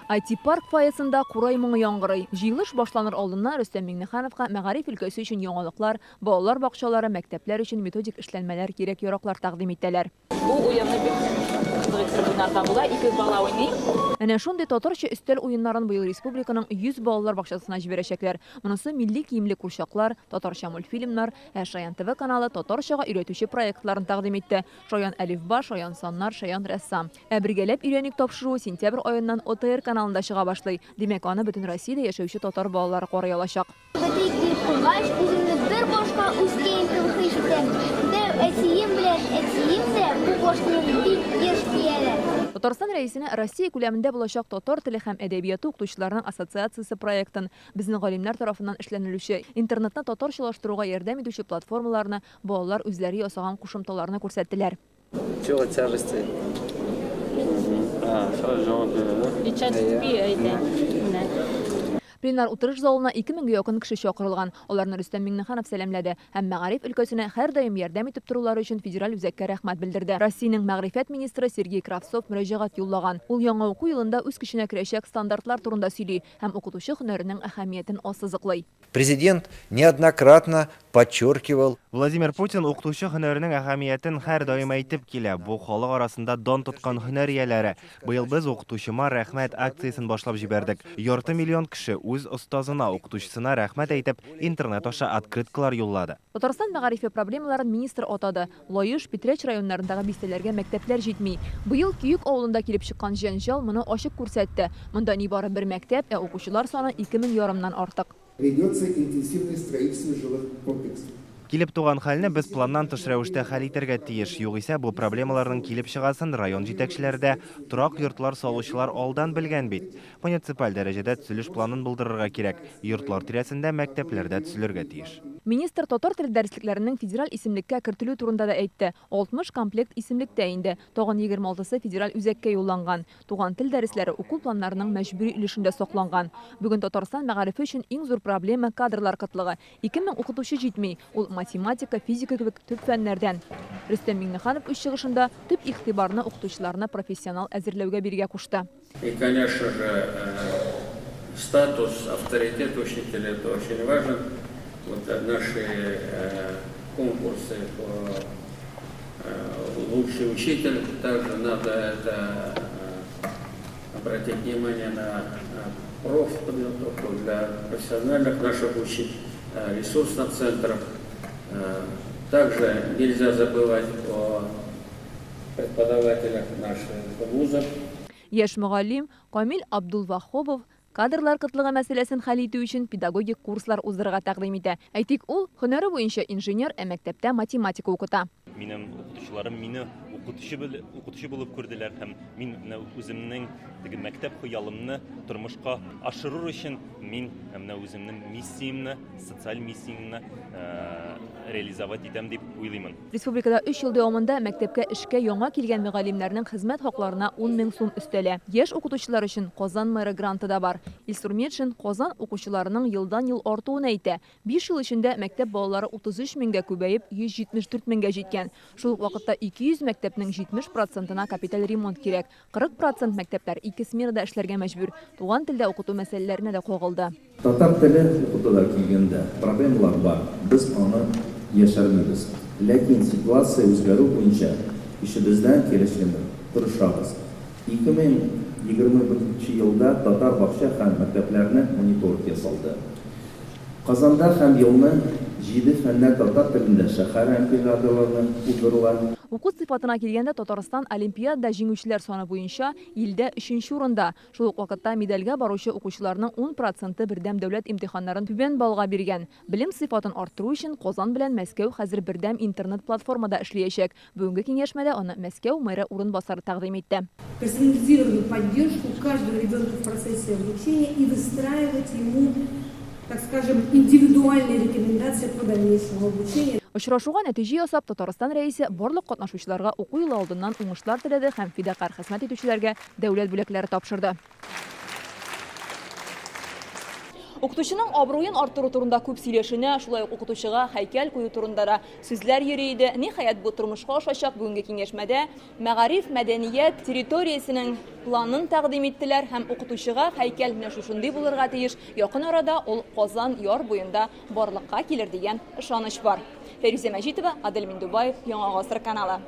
IT-парк фойесында курай моңы яңгырый. Җыелыш башланыр алдыннан Рөстәм Миңнехановка мәгариф өлкәсе өчен яңалыклар, балалар бакчалары, мәктәпләр өчен методик эшләнмәләр, кирәк-яраклар тәкъдим итәләр. Бу уенны бик уйнарга була, 2 бала уйный. Әнә шундый татарча өстәл уеннарын быел республиканың 100 балалар бакчасына җибәрәчәкләр. Монысы милли киемле курчаклар, татарча мультфильмнар, Шаян ТВ каналы татарчага өйрәтүче проектларын тәкъдим итте. Шаян әлифба, Шаян саннар, Шаян рәссам. Бергәләп өйрәнүк тапшыру сентябрь аеннан ОТР каналында чыга башлый. Димәк, аны бөтен Россиядә яшәүче татар балалары карый алачак. Бер башка үскән кебек ишетәм. Әтием белән әтием дә бу башны бик еш дияләр. Татарстан рәисенә Россия күләмендә булачак татар теле һәм әдәбияты укытучыларының ассоциациясе проектын, безнең галимнәр тарафыннан эшләнелүче интернетны татарчалаштыруга ярдәм итүче платформаларны балалар үзләре ясаган кушымталарны күрсәттеләр. Сила тяжести. Пленар утырыш залына 2000-гә якын кеше чакырылган. Аларны Рөстәм Миңнеханов сәламләде һәм мәгариф өлкәсенә һәрдаим ярдәм итеп торулары өчен федераль үзәккә рәхмәт белдерде. Россиянең мәгърифәт министры Сергей Кравцов мөрәҗәгать юллаган. Ул яңа уку елында үз көченә керәчәк стандартлар турында сөйли һәм укытучы һөнәренең әһәмиятен ассызыклый. Президент неоднократно подчеркивал. Владимир Путин укытучы һөнәренең әһәмиятен һәрдаим әйтеп килә. Бу халык арасында дан тоткан һөнәр ияләре. Быел без укытучыма рәхмәт акциясын башлап җибәрдек. Ярты миллион кеше үз остазына, укытучысына рәхмәт әйтеп, интернет аша открыткалар юллады. Татарстан мәгарифе проблемаларын министр атады. Лаеш, Петреч районнарындагы бистәләргә мәктәпләр җитми. Быел Күйек авылында килеп чыккан җәнҗал моны ачык күрсәтте. Монда нибары бер мәктәп, укучылар саны 2500-нан артык. Ведется интенсивное строительство жилых комплексов. Килеп туган хәлне без планнан тыш рәвештә хәл итәргә тиеш. Югыйсә бу проблемаларның килеп чыгасын район җитәкчеләре дә, торак йортлар салучылар алдан белгән бит. Муниципаль дәрәҗәдә төзелеш планын булдырырга кирәк. Йортлар тирәсендә мәктәпләрдә төзелергә тиеш. Министр татар теле дәреслекләренең федераль исемлеккә кертелү турында да әйтте. 60 комплект исемлектә инде. Тагын 26-сы федераль үзәккә юлланган. Туган тел дәресләре уку планнарының мәҗбүри өлешендә сакланган. Бүген Татарстан мәгарифе өчен иң зур проблема кадрлар кытлыгы. 2000 укытучы җитми. Ул математика, физика кебек төп фәннәрдән. Рөстәм Миңнеханов үз чыгышында төп игътибарны укытучыларны профессионал әзерләүгә биргә кушты. И, конечно же, статус, авторитет учителя – это очень важен. Вот наши конкурсы по лучший учитель, также надо это обратить внимание на профподготовку для профессиональных наших ресурсных центров. Также нельзя забывать о преподавателях наших вузов. Яшь мөгаллим Камил Абдулвахобов кадрлар кытлыгы мәсьәләсен хәл итү өчен педагогик курслар уздырырга тәкъдим итә. Әйтик, ул һөнәре буенча инженер, мәктәптә математика укыта. Минем укытучыларым мине укытучы булып күрделәр һәм мин үземнең мәктәп хыялымны тормышка ашырыр өчен мин үземнең миссиямны, социаль миссиямны реализовать итәм дип уйлыймын. Республикада 3 ел дәвамында мәктәпкә эшкә яңа килгән мөгаллимнәрнең хезмәт хакларына 10 000 сум өстәлә. Яшь укытучылар өчен Казан мэры гранты да бар. Илсур Метшин Казан укучыларының елдан-ел артуын әйтә. 5 ел эчендә мәктәп балалары 33 меңгә күбәеп 174 меңгә җиткән. Шул ук вакытта 200 мәктәпнең 70%-на капиталь ремонт кирәк. 40% мәктәпләр 2 сменада эшләргә мәҗбүр. Туган телдә укыту мәсьәләләренә дә кагылды. Татар теле укытуда килгәндә проблемалар бар. Без аны яшәрмибез. Ләкин ситуация үзгәрү буенча ишебездән килешкәндә тырышабыз. 2021 елда татар бакча һәм мәктәпләрне мониторинг ясалды. Казанда һәм елны 7 фәннәр татар телендә шәһәр олимпиадаларны уздырыла. Уку сыйфатына килгәндә Татарстан олимпиада җиңүчеләр саны буенча илдә 3нче урында. Шул ук вакытта медальгә баручы укучыларның 10% бердәм дәүләт имтиханнарын түбән балга биргән. Билем сыйфатын арттыру өчен Казан белән Мәскәү хәзер бердәм интернет платформада эшләячәк. Бүгенге киңәшмәдә аны Мәскәү мэры урынбасары тәкъдим итте. Персонализированную поддержку каждого ребенка в процессе обучения и выстраивать ему, так скажем, индивидуальные рекомендации по дальнейшему обучению. Очрашуга нәтиҗә ясап Татарстан рәисе барлык катнашучыларга уку елы алдыннан уңышлар теләде һәм фидакар хезмәт итүчеләргә дәүләт бүләкләре тапшырды. Укытучының абруен арттыру турында күп сөйләшенә, шулай ук укытучыга һәйкәл кую турында да сүзләр йөри иде. Ниһаять бу тормышка ашачак бүгенге киңәшмәдә мәгариф, мәдәният территориясенең планын тәкъдим иттеләр һәм укытучыга һәйкәл менә шушындый булырга тиеш. Якын арада ул Казан яр буенда барлыкка килер дигән ышаныч бар. Фәризә Мәҗитова, Адель Миндубаев, Яңа Гасыр каналы.